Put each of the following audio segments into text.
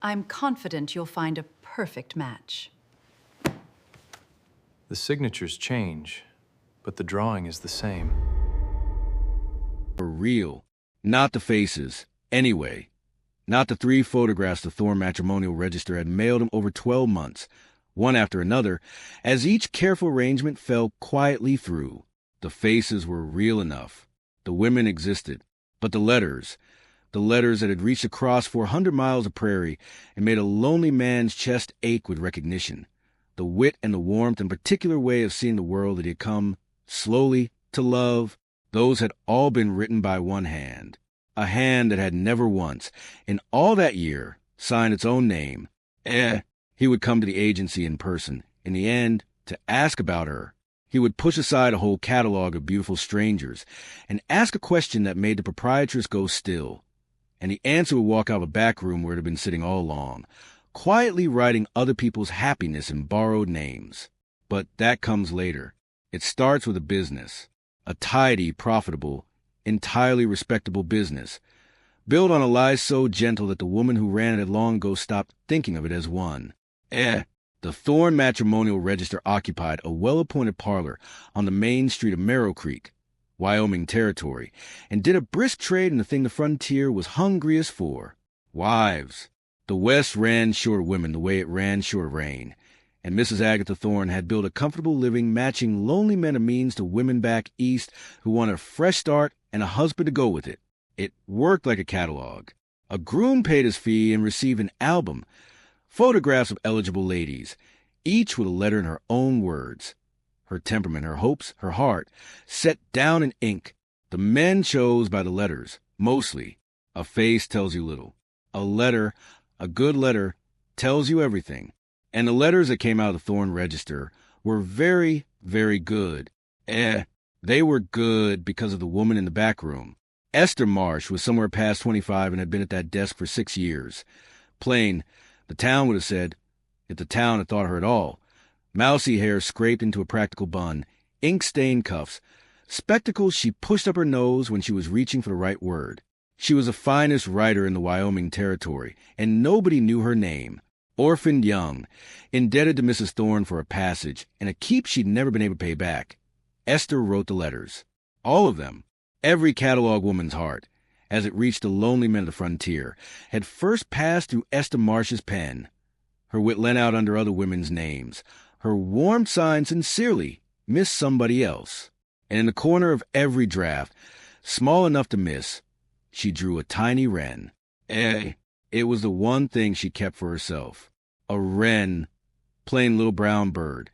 I'm confident you'll find a perfect match. The signatures change, but the drawing is the same. For real. Not the faces. Anyway. Not the 3 photographs the Thorne Matrimonial Register had mailed him over 12 months, one after another, as each careful arrangement fell quietly through. The faces were real enough. The women existed. But the letters that had reached across 400 miles of prairie and made a lonely man's chest ache with recognition. The wit and the warmth and particular way of seeing the world that he had come, slowly, to love, those had all been written by one hand. A hand that had never once, in all that year, signed its own name. He would come to the agency in person, in the end, to ask about her. He would push aside a whole catalog of beautiful strangers and ask a question that made the proprietress go still. And the answer would walk out of a back room where it had been sitting all along, quietly writing other people's happiness in borrowed names. But that comes later. It starts with a business, a tidy, profitable, entirely respectable business, built on a lie so gentle that the woman who ran it had long ago stopped thinking of it as one. The Thorne Matrimonial Register occupied a well-appointed parlor on the main street of Merrow Creek, Wyoming Territory, and did a brisk trade in the thing the frontier was hungriest for: wives. The West ran short of women the way it ran short of rain, and Mrs. Agatha Thorne had built a comfortable living matching lonely men of means to women back east who wanted a fresh start and a husband to go with it. It worked like a catalog. A groom paid his fee and received an album, photographs of eligible ladies, each with a letter in her own words. Her temperament, her hopes, her heart, set down in ink. The men chose by the letters, mostly. A face tells you little. A letter, a good letter, tells you everything. And the letters that came out of the Thorne Register were very, very good. They were good because of the woman in the back room. Esther Marsh was somewhere past 25 and had been at that desk for 6 years. Plain, the town would have said, if the town had thought of her at all. Mousy hair scraped into a practical bun, ink-stained cuffs, spectacles she pushed up her nose when she was reaching for the right word. She was the finest writer in the Wyoming Territory, and nobody knew her name. Orphaned young, indebted to Mrs. Thorne for a passage, and a keep she'd never been able to pay back. Esther wrote the letters. All of them. Every catalog woman's heart, as it reached the lonely men of the frontier, had first passed through Esther Marsh's pen. Her wit lent out under other women's names. Her warm sign sincerely, Miss Somebody Else. And in the corner of every draft, small enough to miss, she drew a tiny wren. It was the one thing she kept for herself. A wren, plain little brown bird,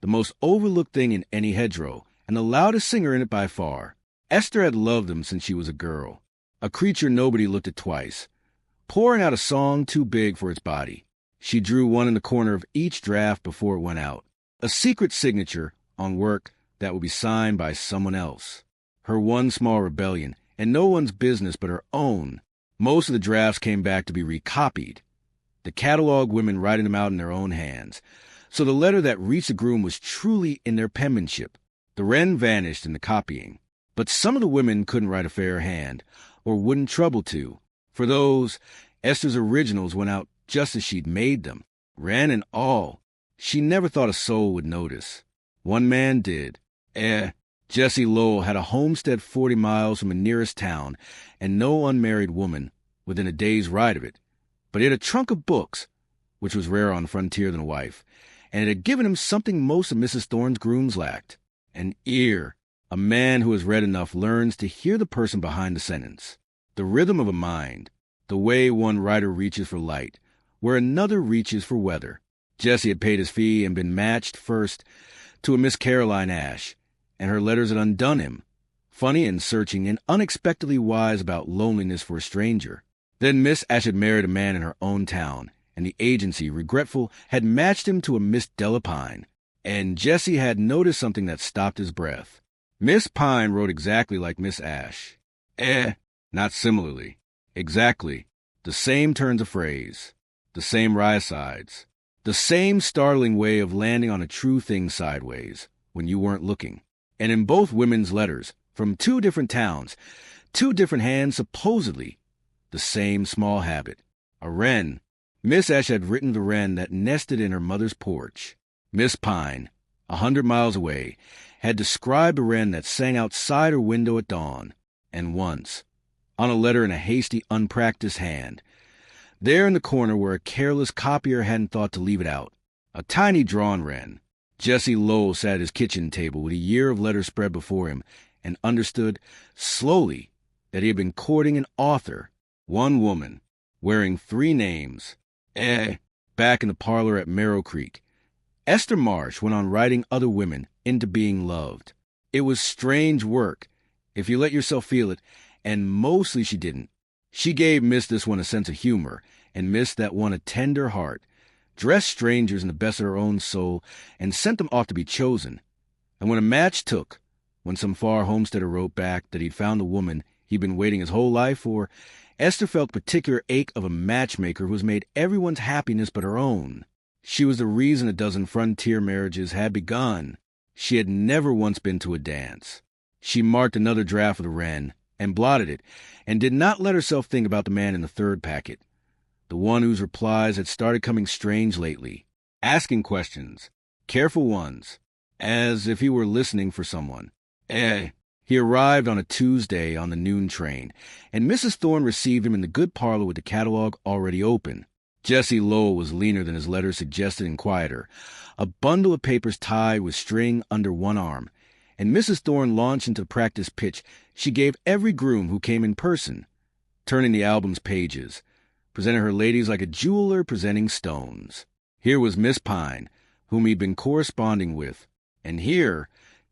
the most overlooked thing in any hedgerow, and the loudest singer in it by far. Esther had loved them since she was a girl, a creature nobody looked at twice, pouring out a song too big for its body. She drew one in the corner of each draft before it went out, a secret signature on work that would be signed by someone else. Her one small rebellion, and no one's business but her own. Most of the drafts came back to be recopied, the catalog women writing them out in their own hands. So the letter that reached the groom was truly in their penmanship. The wren vanished in the copying. But some of the women couldn't write a fair hand, or wouldn't trouble to. For those, Esther's originals went out just as she'd made them, wren and all. She never thought a soul would notice. One man did. Jesse Lowell had a homestead 40 miles from the nearest town, and no unmarried woman within a day's ride of it. But he had a trunk of books, which was rarer on the frontier than a wife, and it had given him something most of Mrs. Thorne's grooms lacked: an ear. A man who has read enough learns to hear the person behind the sentence, the rhythm of a mind, the way one writer reaches for light, where another reaches for weather. Jesse had paid his fee and been matched first to a Miss Caroline Ash, and her letters had undone him, funny and searching and unexpectedly wise about loneliness for a stranger. Then Miss Ash had married a man in her own town, and the agency, regretful, had matched him to a Miss Delapine, and Jesse had noticed something that stopped his breath. Miss Pine wrote exactly like Miss Ash. Not similarly. Exactly. The same turns of phrase. The same rhysides. The same startling way of landing on a true thing sideways, when you weren't looking. And in both women's letters, from 2 different towns, 2 different hands supposedly, the same small habit. A wren, Miss Ash had written the wren that nested in her mother's porch. Miss Pine, 100 miles away, had described a wren that sang outside her window at dawn, and once, on a letter in a hasty, unpracticed hand, there in the corner where a careless copier hadn't thought to leave it out, a tiny drawn wren. Jesse Lowell sat at his kitchen table with a year of letters spread before him and understood, slowly, that he had been courting an author, one woman, wearing 3 names. Back in the parlor at Merrow Creek, Esther Marsh went on writing other women into being loved. It was strange work, if you let yourself feel it, and mostly she didn't. She gave Miss this one a sense of humor, and Miss that one a tender heart, dressed strangers in the best of her own soul, and sent them off to be chosen. And when a match took, when some far homesteader wrote back that he'd found the woman he'd been waiting his whole life for, Esther felt the particular ache of a matchmaker who has made everyone's happiness but her own. She was the reason a dozen frontier marriages had begun. She had never once been to a dance. She marked another draft of the wren and blotted it, and did not let herself think about the man in the third packet, the one whose replies had started coming strange lately, asking questions, careful ones, as if he were listening for someone. He arrived on a Tuesday on the noon train, and Mrs. Thorne received him in the good parlor with the catalog already open. Jesse Lowell was leaner than his letter suggested and quieter, a bundle of papers tied with string under one arm, and Mrs. Thorne launched into the practice pitch she gave every groom who came in person, turning the album's pages, presenting her ladies like a jeweler presenting stones. Here was Miss Pine, whom he'd been corresponding with, and here,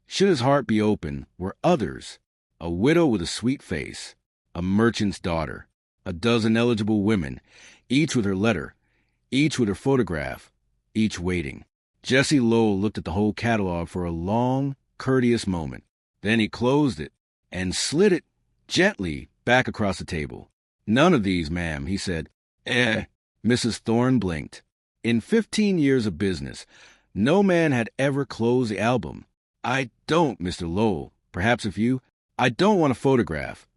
should his heart be open, were others, a widow with a sweet face, a merchant's daughter, a dozen eligible women, each with her letter, each with her photograph, each waiting. Jesse Lowell looked at the whole catalog for a long, courteous moment. Then he closed it and slid it gently back across the table. "None of these, ma'am," he said. Mrs. Thorne blinked. In 15 years of business, no man had ever closed the album. "I don't, Mr. Lowell. Perhaps if you—" "I don't want a photograph,"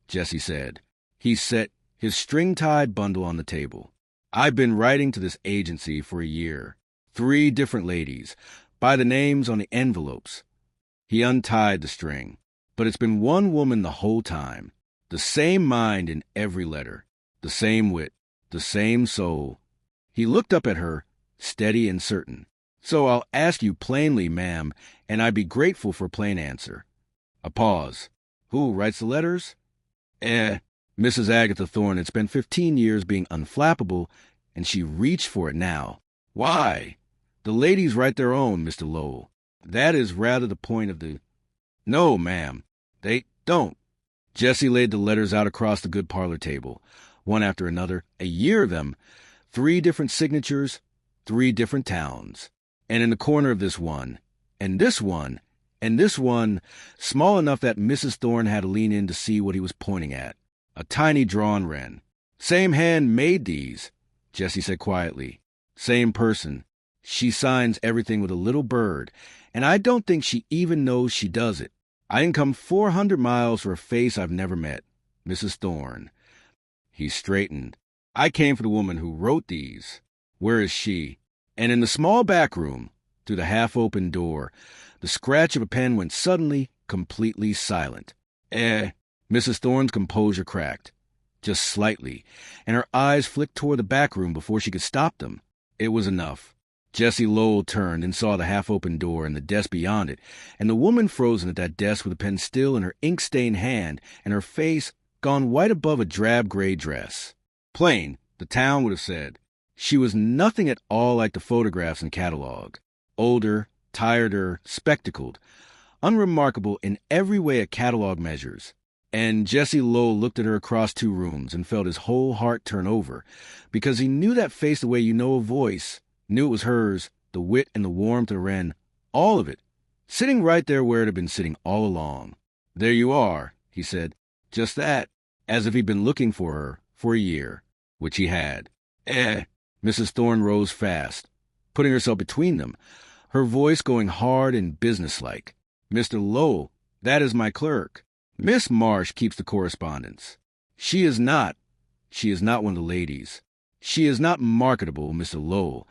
Jesse said. He set his string-tied bundle on the table. "I've been writing to this agency for a year. 3 different ladies, by the names on the envelopes." He untied the string. "But it's been one woman the whole time. The same mind in every letter. The same wit. The same soul." He looked up at her, steady and certain. "So I'll ask you plainly, ma'am, and I'd be grateful for a plain answer." A pause. "Who writes the letters?" Mrs. Agatha Thorne had spent 15 years being unflappable, and she reached for it now. "Why? The ladies write their own, Mr. Lowell. That is rather the point of the—" "No, ma'am, they don't." Jesse laid the letters out across the good parlor table, one after another, a year of them, 3 different signatures, 3 different towns. And in the corner of this one, and this one, and this one, small enough that Mrs. Thorne had to lean in to see what he was pointing at, a tiny drawn wren. "Same hand made these," Jesse said quietly. "Same person. She signs everything with a little bird, and I don't think she even knows she does it. I didn't come 400 miles for a face I've never met. Mrs. Thorne." He straightened. "I came for the woman who wrote these. Where is she?" And in the small back room, through the half-open door, the scratch of a pen went suddenly, completely silent. Mrs. Thorne's composure cracked, just slightly, and her eyes flicked toward the back room before she could stop them. It was enough. Jesse Lowell turned and saw the half-open door and the desk beyond it, and the woman frozen at that desk with the pen still in her ink-stained hand and her face gone white above a drab gray dress. Plain, the town would have said. She was nothing at all like the photographs and catalog. Older, tireder, spectacled, unremarkable in every way a catalog measures. And Jesse Lowell looked at her across 2 rooms and felt his whole heart turn over, because he knew that face the way you know a voice, knew it was hers, the wit and the warmth of the wren, all of it, sitting right there where it had been sitting all along. "There you are," he said. "Just that," as if he'd been looking for her for a year, which he had. Mrs. Thorne rose fast, putting herself between them, her voice going hard and businesslike. "Mr. Lowell, that is my clerk. Miss Marsh keeps the correspondence. She is not one of the ladies. She is not marketable, Mr. Lowell.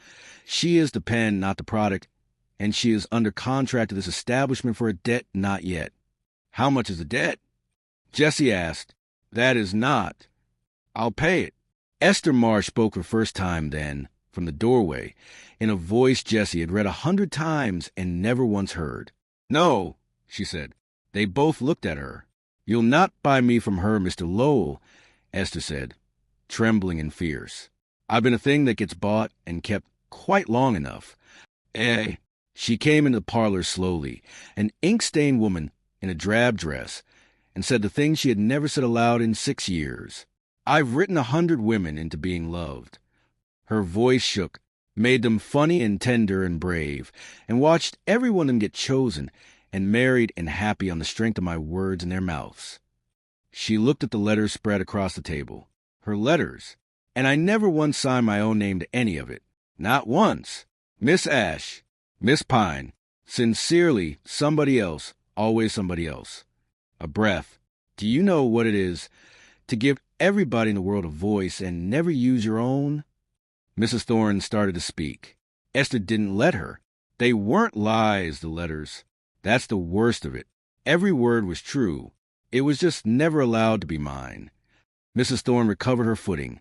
She is the pen, not the product, and she is under contract to this establishment for a debt not yet. How much is the debt? Jesse asked. That is not. I'll pay it. Esther Marsh spoke for first time then, from the doorway, in a voice Jesse had read 100 times and never once heard. No, she said. They both looked at her. You'll not buy me from her, Mr. Lowell, Esther said, trembling and fierce. I've been a thing that gets bought and kept quite long enough. She came into the parlor slowly, an ink-stained woman in a drab dress, and said the thing she had never said aloud in 6 years. I've written 100 women into being loved. Her voice shook, made them funny and tender and brave, and watched every one of them get chosen and married and happy on the strength of my words in their mouths. She looked at the letters spread across the table. Her letters. And I never once signed my own name to any of it. Not once. Miss Ash, Miss Pine, sincerely somebody else, always somebody else. A breath. Do you know what it is to give everybody in the world a voice and never use your own? Mrs. Thorne started to speak. Esther didn't let her. They weren't lies, the letters. That's the worst of it. Every word was true. It was just never allowed to be mine. Mrs. Thorne recovered her footing,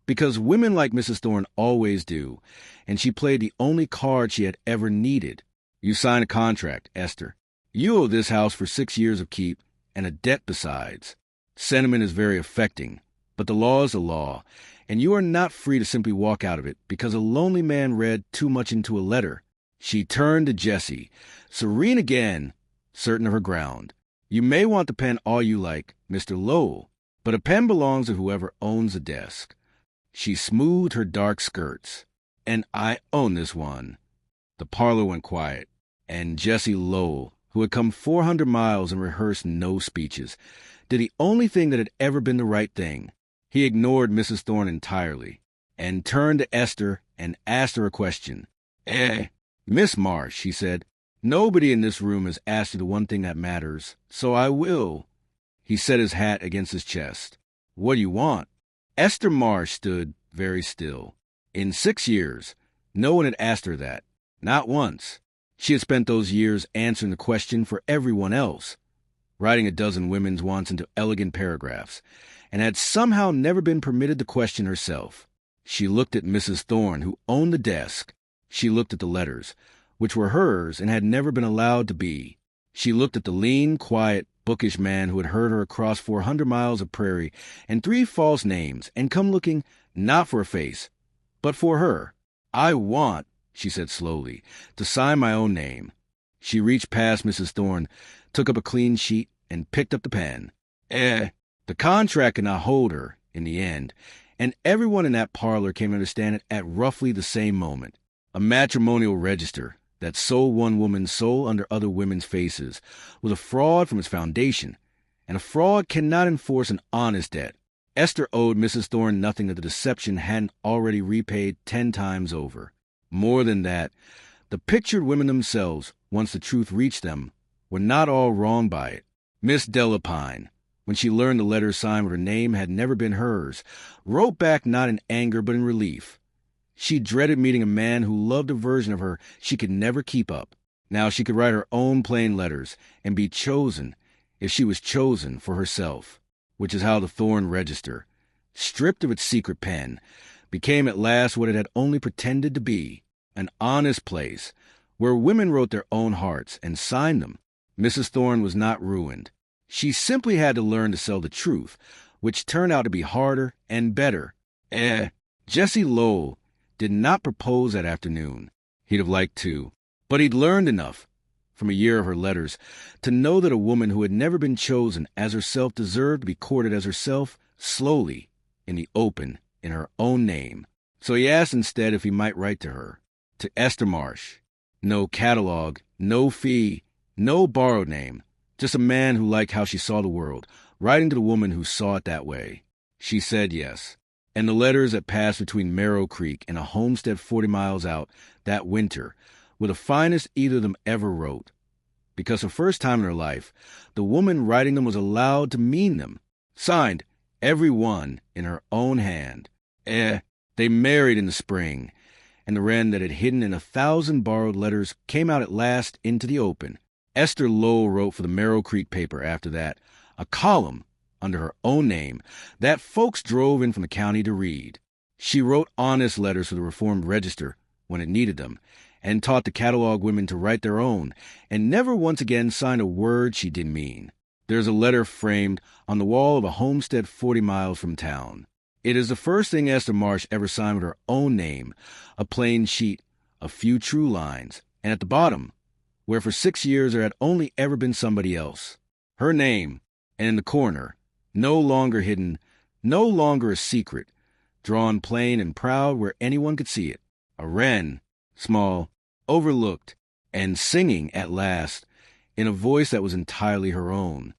because women like Mrs. Thorne always do, and she played the only card she had ever needed. You sign a contract, Esther. You owe this house for 6 years of keep, and a debt besides. Sentiment is very affecting, but the law is the law, and you are not free to simply walk out of it because a lonely man read too much into a letter. She turned to Jesse, serene again, certain of her ground. You may want the pen all you like, Mr. Lowell, but a pen belongs to whoever owns a desk. She smoothed her dark skirts. And I own this one. The parlor went quiet, and Jesse Lowell, who had come 400 miles and rehearsed no speeches, did the only thing that had ever been the right thing. He ignored Mrs. Thorne entirely, and turned to Esther and asked her a question. Miss Marsh, he said, nobody in this room has asked you the one thing that matters, so I will. He set his hat against his chest. What do you want? Esther Marsh stood very still. In 6 years, no one had asked her that. Not once. She had spent those years answering the question for everyone else, writing a dozen women's wants into elegant paragraphs, and had somehow never been permitted to question herself. She looked at Mrs. Thorne, who owned the desk. She looked at the letters, which were hers and had never been allowed to be. She looked at the lean, quiet, bookish man who had heard her across 400 miles of prairie and 3 false names and come looking not for a face, but for her. I want, she said slowly, to sign my own name. She reached past Mrs. Thorne, took up a clean sheet, and picked up the pen. The contract could not hold her, in the end, and everyone in that parlor came to understand it at roughly the same moment. A matrimonial register that sold one woman's soul under other women's faces was a fraud from its foundation, and a fraud cannot enforce an honest debt. Esther owed Mrs. Thorne nothing that the deception hadn't already repaid 10 times over. More than that, the pictured women themselves, once the truth reached them, were not all wrong by it. Miss Delapine, when she learned the letter signed with her name had never been hers, wrote back not in anger but in relief. She dreaded meeting a man who loved a version of her she could never keep up. Now she could write her own plain letters and be chosen, if she was chosen, for herself, which is how the Thorne Register, stripped of its secret pen, became at last what it had only pretended to be, an honest place where women wrote their own hearts and signed them. Mrs. Thorne was not ruined. She simply had to learn to sell the truth, which turned out to be harder and better. Jesse Lowell did not propose that afternoon. He'd have liked to. But he'd learned enough, from a year of her letters, to know that a woman who had never been chosen as herself deserved to be courted as herself, slowly, in the open, in her own name. So he asked instead if he might write to her. To Esther Marsh. No catalog, no fee, no borrowed name. Just a man who liked how she saw the world, writing to the woman who saw it that way. She said yes. And the letters that passed between Merrow Creek and a homestead 40 miles out that winter were the finest either of them ever wrote. Because for the first time in her life, the woman writing them was allowed to mean them. Signed, every one, in her own hand. They They married in the spring, and the wren that had hidden in 1,000 borrowed letters came out at last into the open. Esther Lowell wrote for the Merrill Creek paper after that, a column under her own name that folks drove in from the county to read. She wrote honest letters for the Reformed Register when it needed them, and taught the catalog women to write their own, and never once again signed a word she didn't mean. There's a letter framed on the wall of a homestead 40 miles from town. It is the first thing Esther Marsh ever signed with her own name, a plain sheet, a few true lines, and at the bottom, where for 6 years there had only ever been somebody else, her name, and in the corner, no longer hidden, no longer a secret, drawn plain and proud where anyone could see it, a wren, small, overlooked, and singing at last in a voice that was entirely her own.